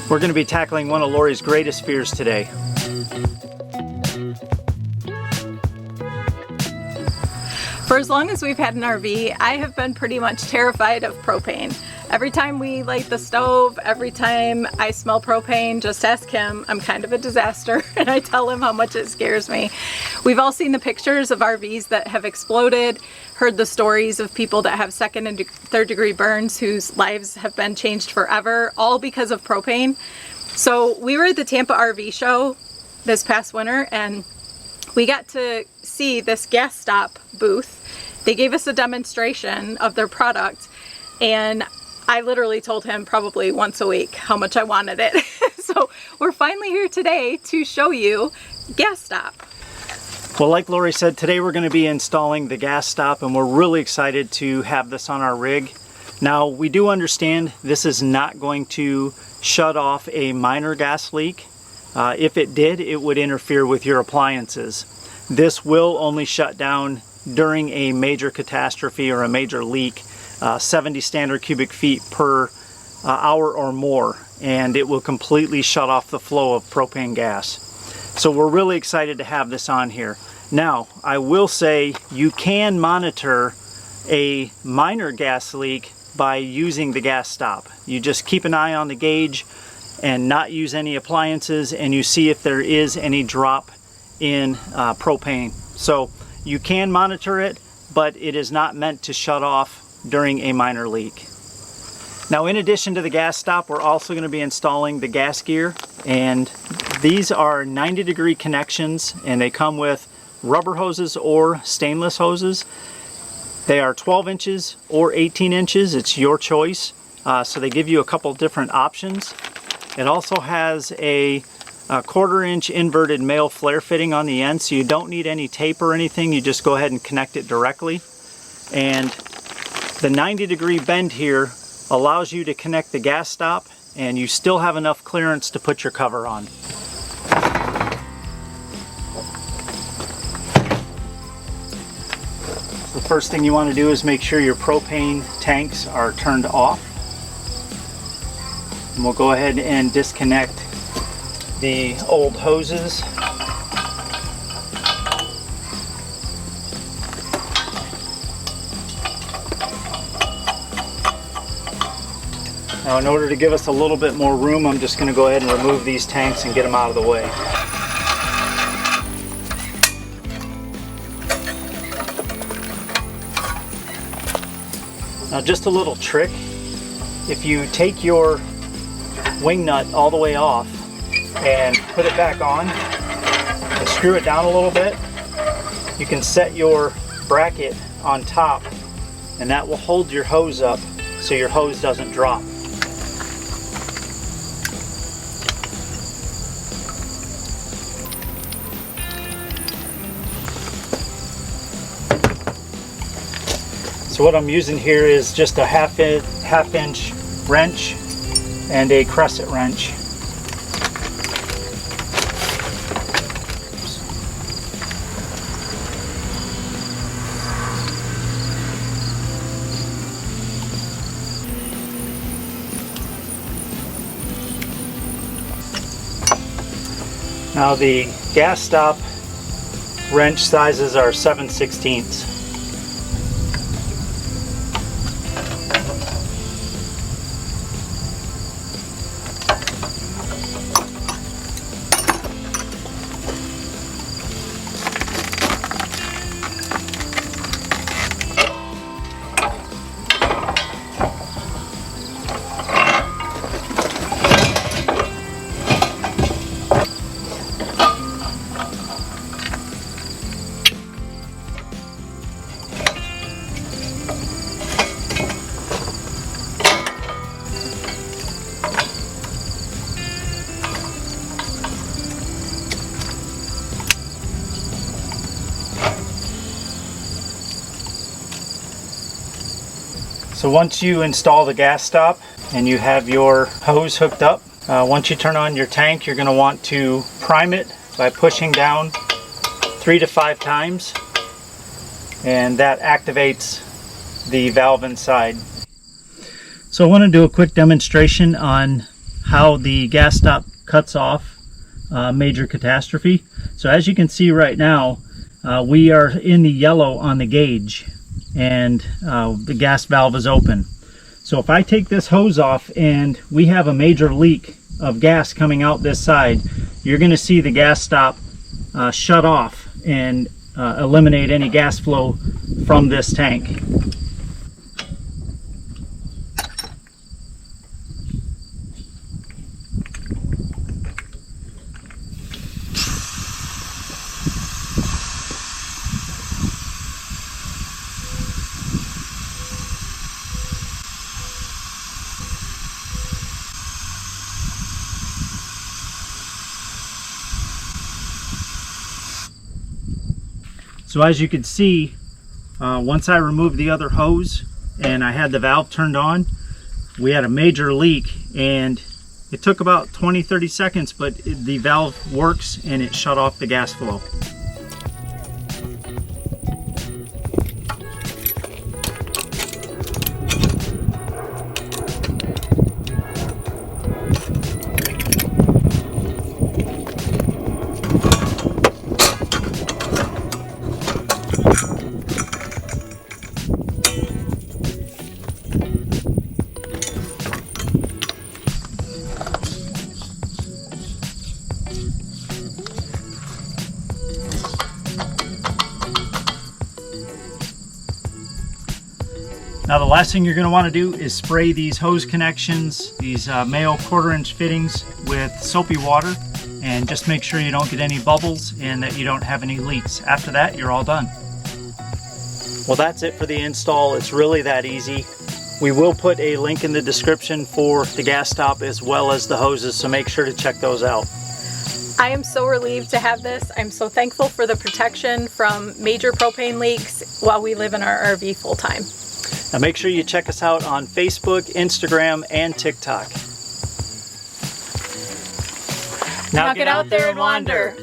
We're going to be tackling one of Laurie's greatest fears today. For as long as we've had an RV, I have been pretty much terrified of propane. Every time we light the stove, every time I smell propane, just ask him. I'm kind of a disaster, and I tell him how much it scares me. We've all seen the pictures of RVs that have exploded, heard the stories of people that have second and third degree burns whose lives have been changed forever, all because of propane. So we were at the Tampa RV show this past winter, and we got to see this GasStop booth. They gave us a demonstration of their product, and I literally told him probably once a week how much I wanted it. So we're finally here today to show you GasStop. Well, like Laurie said, today we're going to be installing the GasStop, and we're really excited to have this on our rig. Now, we do understand this is not going to shut off a minor gas leak. If it did, it would interfere with your appliances. This will only shut down during a major catastrophe or a major leak, 70 standard cubic feet per hour or more, and it will completely shut off the flow of propane gas. So we're really excited to have this on here. Now, I will say you can monitor a minor gas leak by using the GasStop. You just keep an eye on the gauge and not use any appliances, and you see if there is any drop in propane. So you can monitor it, but it is not meant to shut off during a minor leak. Now, in addition to the GasStop, we're also going to be installing the gas gear, and these are 90-degree connections, and they come with rubber hoses or stainless hoses. They are 12 inches or 18 inches, it's your choice. So they give you a couple different options. It also has a 1/4-inch inverted male flare fitting on the end, so you don't need any tape or anything. You just go ahead and connect it directly. And the 90-degree bend here allows you to connect the GasStop, and you still have enough clearance to put your cover on. The first thing you want to do is make sure your propane tanks are turned off. And we'll go ahead and disconnect the old hoses. Now, in order to give us a little bit more room, I'm just going to go ahead and remove these tanks and get them out of the way. Now, just a little trick. If you take your wing nut all the way off and put it back on and screw it down a little bit, you can set your bracket on top, and that will hold your hose up so your hose doesn't drop. So what I'm using here is just a half-inch wrench and a crescent wrench. Now, the GasStop wrench sizes are 7/16. So once you install the GasStop and you have your hose hooked up, once you turn on your tank, you're going to want to prime it by pushing down 3 to 5 times, and that activates the valve inside. So I want to do a quick demonstration on how the GasStop cuts off major catastrophe. So as you can see right now, we are in the yellow on the gauge, and the gas valve is open. So if I take this hose off and we have a major leak of gas coming out this side, you're going to see the GasStop shut off and eliminate any gas flow from this tank. So as you can see, once I removed the other hose and I had the valve turned on, we had a major leak, and it took about 20-30 seconds, but the valve works and it shut off the gas flow. Now the last thing you're going to want to do is spray these hose connections, these male 1/4-inch fittings, with soapy water, and just make sure you don't get any bubbles and that you don't have any leaks. After that, you're all done. Well, that's it for the install. It's really that easy. We will put a link in the description for the GasStop as well as the hoses, so make sure to check those out. I am so relieved to have this. I'm so thankful for the protection from major propane leaks while we live in our RV full time. Now make sure you check us out on Facebook, Instagram, and TikTok. Now get out there and wander.